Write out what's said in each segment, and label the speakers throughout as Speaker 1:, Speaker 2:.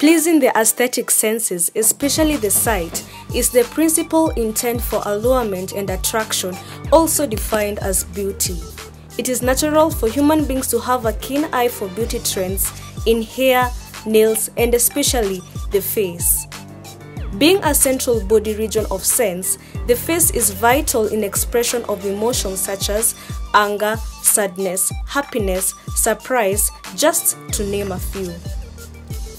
Speaker 1: Pleasing the aesthetic senses, especially the sight, is the principal intent for allurement and attraction, also defined as beauty. It is natural for human beings to have a keen eye for beauty trends in hair, nails, and especially the face. Being a central body region of sense, the face is vital in expression of emotions such as anger, sadness, happiness, surprise, just to name a few.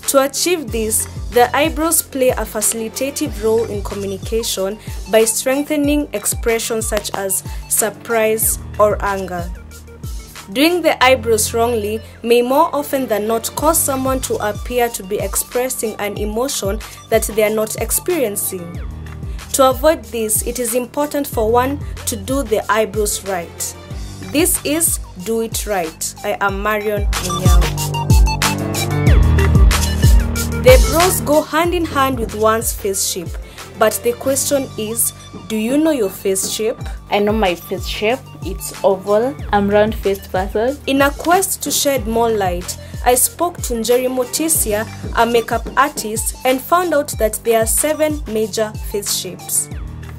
Speaker 1: To achieve this, the eyebrows play a facilitative role in communication by strengthening expressions such as surprise or anger. Doing the eyebrows wrongly may more often than not cause someone to appear to be expressing an emotion that they are not experiencing. To avoid this, it is important for one to do the eyebrows right. This is Do It Right. I am Marion Munyao. The brows go hand in hand with one's face shape, but the question is, do you know your face shape?
Speaker 2: I know my face shape. It's oval. I'm round-faced person.
Speaker 1: In a quest to shed more light, I spoke to Njeri Motisia, a makeup artist, and found out that there are 7 major face shapes.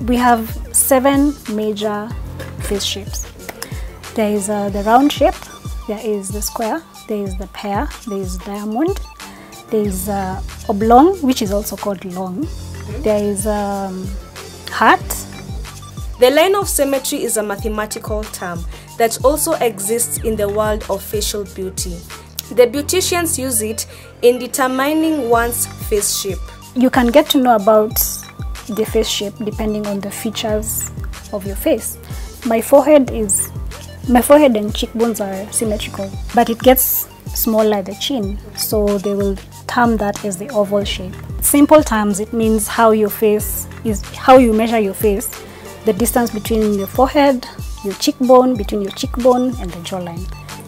Speaker 3: We have 7 major face shapes. There is the round shape, there is the square, there is the pear, there is diamond, there is oblong, which is also called long, there is heart.
Speaker 1: The line of symmetry is a mathematical term that also exists in the world of facial beauty. The beauticians use it in determining one's face shape.
Speaker 3: You can get to know about the face shape depending on the features of your face. My forehead and cheekbones are symmetrical, but it gets smaller at the chin, so they will term that as the oval shape. Simple terms, it means how you measure your face, the distance between your forehead, your cheekbone, between your cheekbone and the jawline,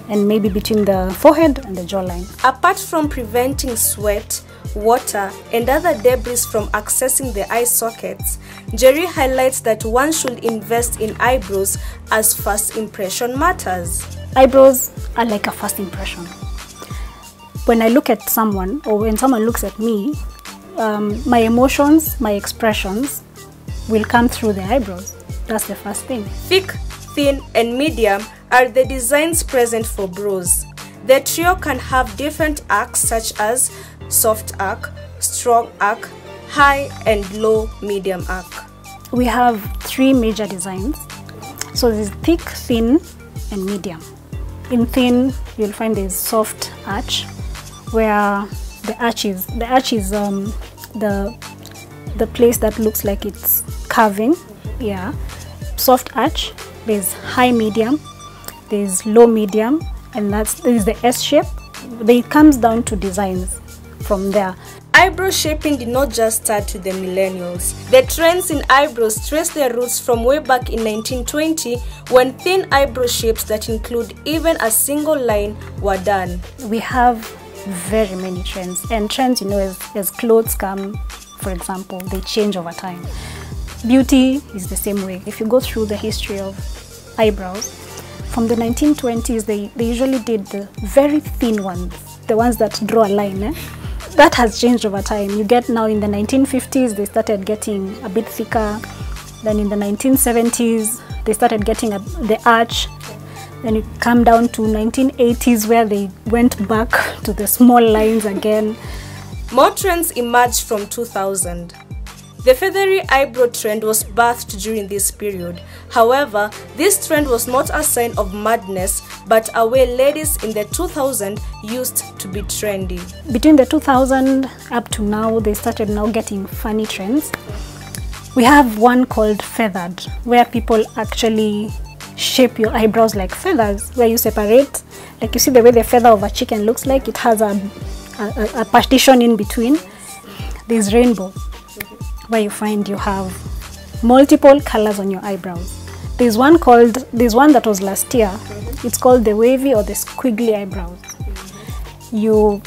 Speaker 3: and maybe between the forehead and the jawline.
Speaker 1: Apart from preventing sweat, water, and other debris from accessing the eye sockets, Njeri highlights that one should invest in eyebrows as first impression matters.
Speaker 3: Eyebrows are like a first impression. When I look at someone, or when someone looks at me, my emotions, my expressions will come through the eyebrows. That's the first thing.
Speaker 1: Thick, thin, and medium are the designs present for brows. The trio can have different arcs such as soft arc, strong arc, high and low medium arc.
Speaker 3: We have 3 major designs. So there's thick, thin, and medium. In thin, you'll find there's soft arch, where the arch is the place that looks like it's curving. Yeah, soft arch. There's high medium, there's low medium, and there is the S shape. It comes down to designs from there.
Speaker 1: Eyebrow shaping did not just start with the millennials. The trends in eyebrows trace their roots from way back in 1920, when thin eyebrow shapes that include even a single line were done.
Speaker 3: We have very many trends, and trends, as clothes come, for example, they change over time. Beauty is the same way. If you go through the history of eyebrows, from the 1920s, they usually did the very thin ones, the ones that draw a line. That has changed over time. You get now in the 1950s, they started getting a bit thicker. Then in the 1970s, they started getting the arch. Then it came down to 1980s, where they went back to the small lines again.
Speaker 1: More trends emerged from 2000. The feathery eyebrow trend was birthed during this period. However, this trend was not a sign of madness, but a way ladies in the 2000s used to be trendy.
Speaker 3: Between the 2000 up to now, they started now getting funny trends. We have one called feathered, where people actually shape your eyebrows like feathers, where you separate, like you see the way the feather of a chicken looks like, it has a partition in between. There's rainbow, where you find you have multiple colors on your eyebrows. There's one that was last year. It's called the wavy or the squiggly eyebrows. You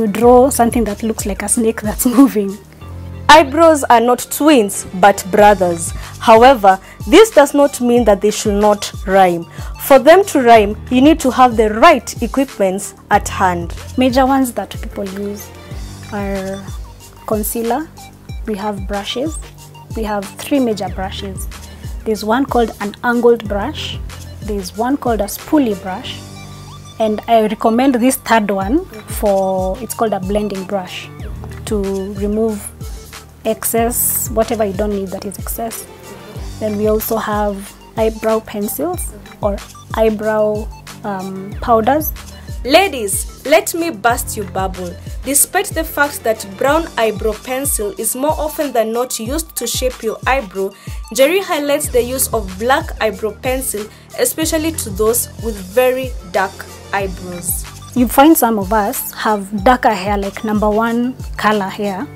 Speaker 3: draw something that looks like a snake that's moving.
Speaker 1: Eyebrows are not twins, but brothers. However, this does not mean that they should not rhyme. For them to rhyme, you need to have the right equipments at hand.
Speaker 3: Major ones that people use, are concealer, we have brushes. We have 3 major brushes. There's one called an angled brush, there's one called a spoolie brush, and I recommend this third one for, it's called a blending brush, to remove excess, whatever you don't need that is excess. Then we also have eyebrow pencils or eyebrow powders.
Speaker 1: Ladies, let me burst your bubble. Despite the fact that brown eyebrow pencil is more often than not used to shape your eyebrow, Jerry highlights the use of black eyebrow pencil, especially to those with very dark eyebrows.
Speaker 3: You find some of us have darker hair, like number 1 color hair,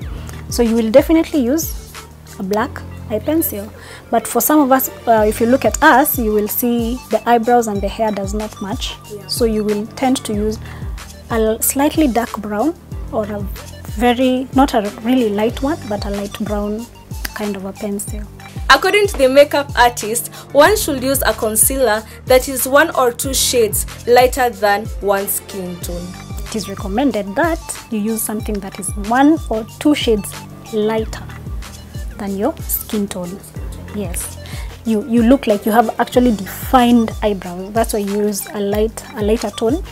Speaker 3: so you will definitely use a black eye pencil. But for some of us, if you look at us, you will see the eyebrows and the hair does not match. So you will tend to use a slightly dark brown or a very, not a really light one, but a light brown kind of a pencil.
Speaker 1: According to the makeup artist, one should use a concealer that is 1 or 2 shades lighter than one's skin tone.
Speaker 3: It is recommended that you use something that is 1 or 2 shades lighter than your skin tone. Yes, you look like you have actually defined eyebrows. That's why you use a lighter tone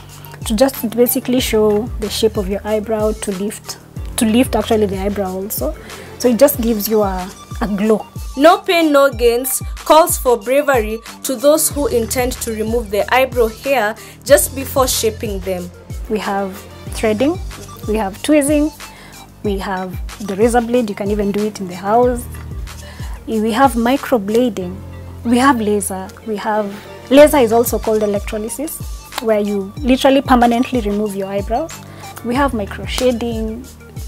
Speaker 3: to just basically show the shape of your eyebrow, to lift actually the eyebrow also. So it just gives you a glow.
Speaker 1: No pain, no gains calls for bravery to those who intend to remove the eyebrow hair just before shaping them.
Speaker 3: We have threading, we have tweezing, we have the razor blade. You can even do it in the house. We have microblading, we have laser. Laser is also called electrolysis, where you literally permanently remove your eyebrows. We have micro shading.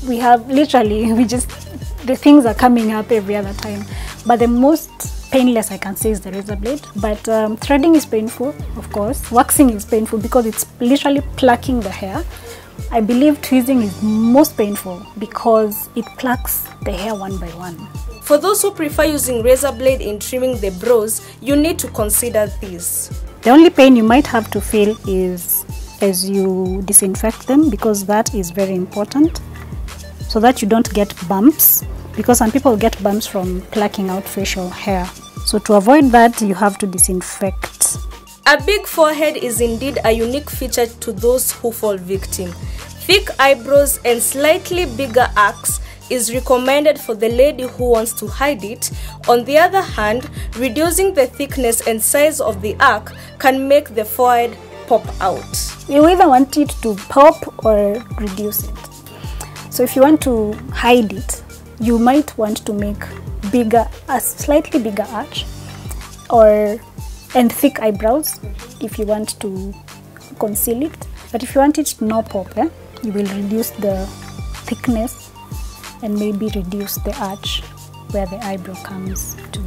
Speaker 3: We have literally, the things are coming up every other time. But the most painless I can say is the razor blade. But threading is painful, of course. Waxing is painful because it's literally plucking the hair. I believe tweezing is most painful because it plucks the hair one by one.
Speaker 1: For those who prefer using razor blade in trimming the brows, you need to consider this.
Speaker 3: The only pain you might have to feel is as you disinfect them, because that is very important, so that you don't get bumps, because some people get bumps from plucking out facial hair. So to avoid that, you have to disinfect.
Speaker 1: A big forehead is indeed a unique feature to those who fall victim. Thick eyebrows and slightly bigger arcs is recommended for the lady who wants to hide it. On the other hand, reducing the thickness and size of the arc can make the forehead pop out.
Speaker 3: You either want it to pop or reduce it. So if you want to hide it, you might want to make a slightly bigger arch and thick eyebrows if you want to conceal it. But if you want it to not pop, you will reduce the thickness and maybe reduce the arch where the eyebrow comes to.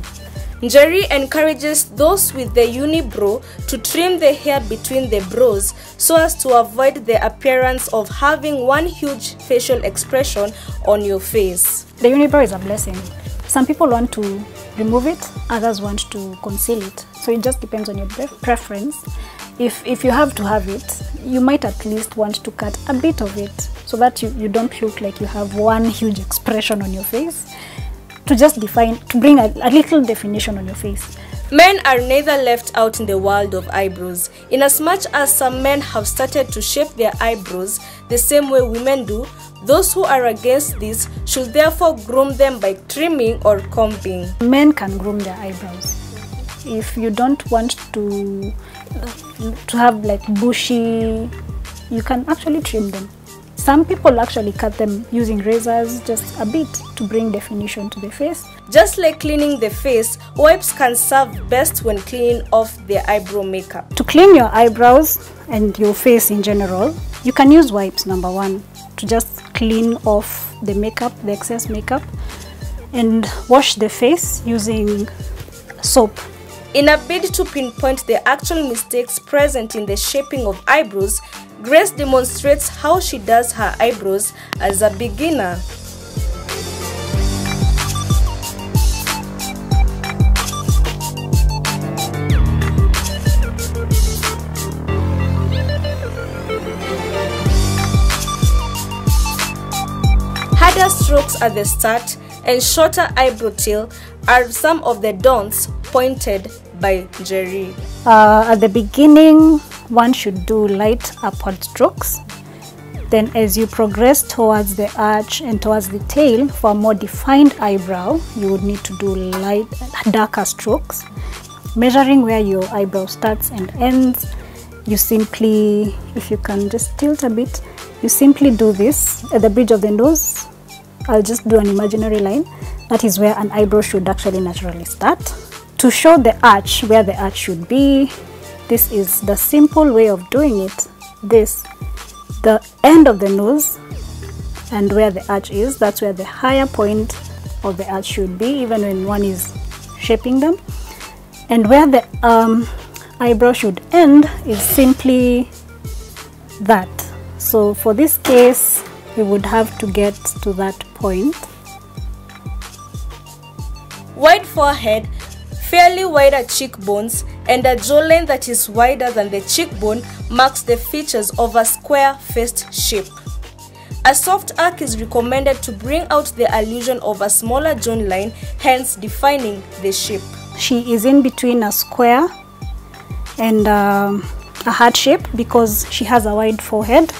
Speaker 1: Jerry encourages those with the unibrow to trim the hair between the brows so as to avoid the appearance of having one huge facial expression on your face.
Speaker 3: The unibrow is a blessing. Some people want to remove it, others want to conceal it. So it just depends on your preference. If you have to have it, you might at least want to cut a bit of it so that you don't look like you have one huge expression on your face, to bring a little definition on your face.
Speaker 1: Men are neither left out in the world of eyebrows. Inasmuch as some men have started to shape their eyebrows the same way women do, those who are against this should therefore groom them by trimming or combing.
Speaker 3: Men can groom their eyebrows. If you don't want to have like bushy, you can actually trim them. Some people actually cut them using razors just a bit to bring definition to the face.
Speaker 1: Just like cleaning the face, wipes can serve best when cleaning off the eyebrow makeup.
Speaker 3: To clean your eyebrows and your face in general, you can use wipes, number 1, to just clean off the makeup, the excess makeup, and wash the face using soap.
Speaker 1: In a bid to pinpoint the actual mistakes present in the shaping of eyebrows, Grace demonstrates how she does her eyebrows as a beginner. strokes at the start and shorter eyebrow tail are some of the don'ts pointed by Jerry.
Speaker 3: At the beginning, one should do light upward strokes. Then as you progress towards the arch and towards the tail, for a more defined eyebrow, you would need to do darker strokes. Measuring where your eyebrow starts and ends, you simply, if you can just tilt a bit, you simply do this at the bridge of the nose. I'll just do an imaginary line. That is where an eyebrow should actually naturally start. To show the arch, where the arch should be, this is the simple way of doing it. The end of the nose and where the arch is, that's where the higher point of the arch should be, even when one is shaping them. And where the eyebrow should end is simply that. So for this case, we would have to get to that point.
Speaker 1: Wide forehead, fairly wider cheekbones, and a jawline that is wider than the cheekbone marks the features of a square-faced shape. A soft arc is recommended to bring out the illusion of a smaller jawline, hence defining the shape.
Speaker 3: She is in between a square and a heart shape because she has a wide forehead.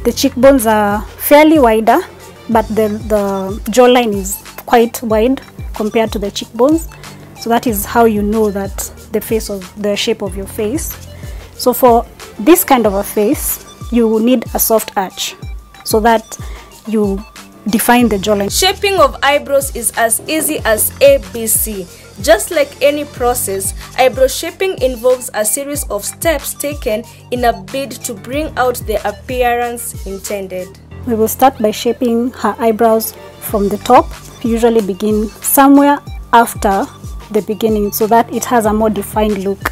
Speaker 3: The cheekbones are fairly wider, but the jawline is quite wide compared to the cheekbones. So that is how you know that the shape of your face. So for this kind of a face, you need a soft arch so that you define the jawline.
Speaker 1: Shaping of eyebrows is as easy as ABC. Just like any process, eyebrow shaping involves a series of steps taken in a bid to bring out the appearance intended.
Speaker 3: We will start by shaping her eyebrows from the top. We usually begin somewhere after the beginning so that it has a more defined look.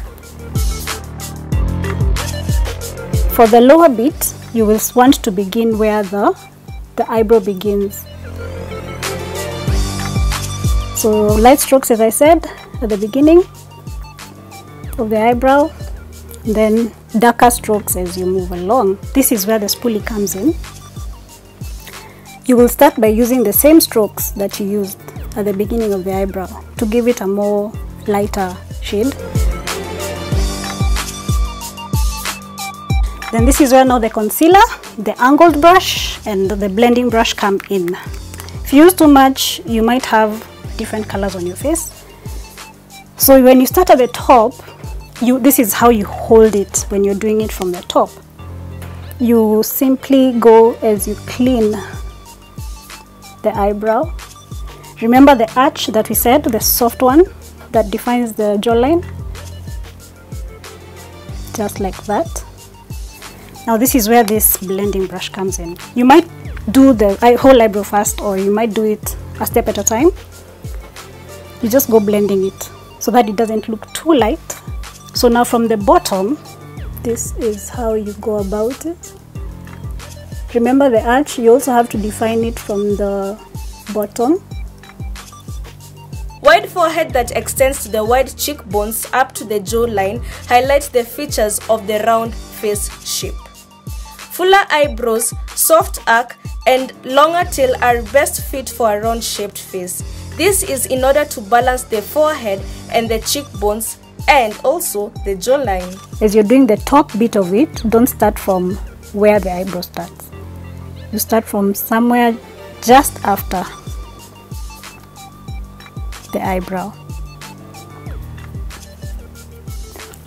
Speaker 3: For the lower bit, you will want to begin where the eyebrow begins. So light strokes, as I said, at the beginning of the eyebrow, then darker strokes as you move along. This is where the spoolie comes in. You will start by using the same strokes that you used at the beginning of the eyebrow to give it a more lighter shade. Then this is where now the concealer, the angled brush, and the blending brush come in. If you use too much, you might have different colors on your face. So when you start at the top, this is how you hold it when you're doing it from the top. You simply go as you clean the eyebrow. Remember the arch that we said, the soft one that defines the jawline, just like that. Now this is where this blending brush comes in. You might do the whole eyebrow first, or you might do it a step at a time. You just go blending it so that it doesn't look too light. So now from the bottom, this is how you go about it. Remember the arch, you also have to define it from the bottom.
Speaker 1: Wide forehead that extends to the wide cheekbones up to the jawline highlights the features of the round face shape. Fuller eyebrows, soft arc, and longer tail are best fit for a round-shaped face. This is in order to balance the forehead and the cheekbones and also the jawline.
Speaker 3: As you're doing the top bit of it, don't start from where the eyebrow starts. You start from somewhere just after the eyebrow.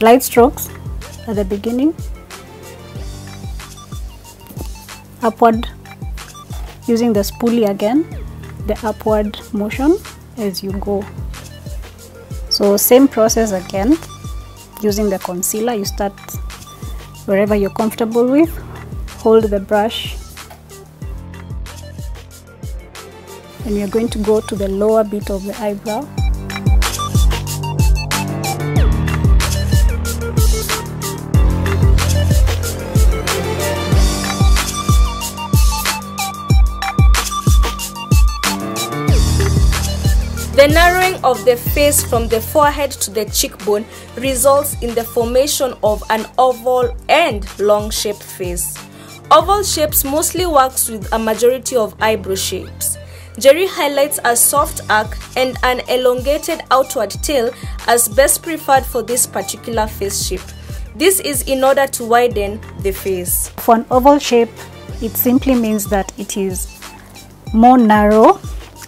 Speaker 3: Light strokes at the beginning, upward, using the spoolie again, the upward motion as you go. So same process again, using the concealer. You start wherever you're comfortable with, hold the brush, and we are going to go to the lower bit of the eyebrow.
Speaker 1: The narrowing of the face from the forehead to the cheekbone results in the formation of an oval and long-shaped face. Oval shapes mostly works with a majority of eyebrow shapes. Njeri highlights a soft arc and an elongated outward tail as best preferred for this particular face shape. This is in order to widen the face.
Speaker 3: For an oval shape, it simply means that it is more narrow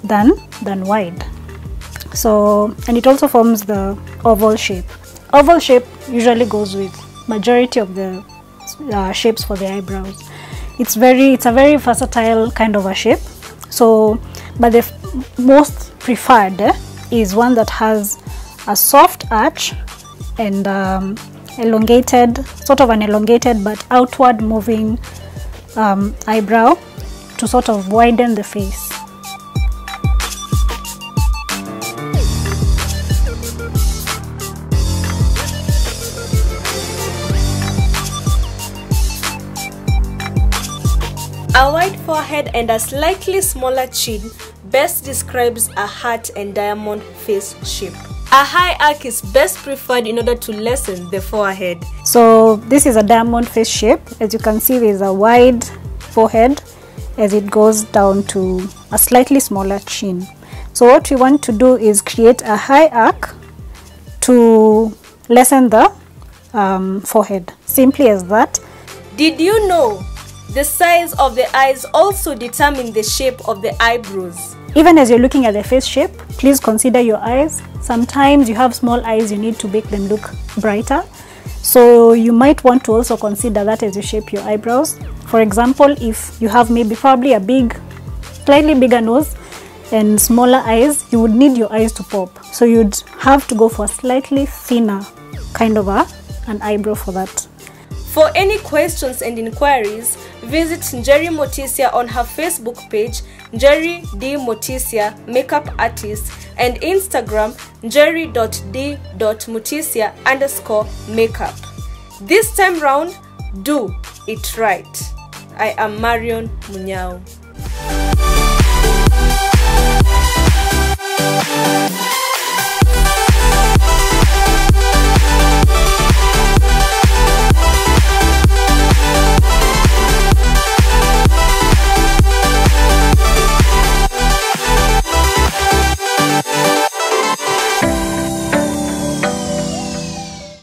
Speaker 3: than wide. So, and it also forms the oval shape. Oval shape usually goes with majority of the shapes for the eyebrows. It's a very versatile kind of a shape. So, but the most preferred is one that has a soft arch and sort of an elongated but outward moving eyebrow to sort of widen the face.
Speaker 1: A wide forehead and a slightly smaller chin best describes a heart and diamond face shape. A high arc is best preferred in order to lessen the forehead.
Speaker 3: So this is a diamond face shape. As you can see, there is a wide forehead as it goes down to a slightly smaller chin. So what we want to do is create a high arc to lessen the forehead. Simply as that.
Speaker 1: Did you know the size of the eyes also determine the shape of the eyebrows?
Speaker 3: Even as you're looking at the face shape, please consider your eyes. Sometimes you have small eyes, you need to make them look brighter. So you might want to also consider that as you shape your eyebrows. For example, if you have probably a slightly bigger nose and smaller eyes, you would need your eyes to pop. So you'd have to go for a slightly thinner kind of an eyebrow for that.
Speaker 1: For any questions and inquiries, visit Njeri Motisia on her Facebook page, Njeri D. Motisia Makeup Artist, and Instagram, njeri.d.motisia_makeup. This time round, do it right. I am Marion Munyao.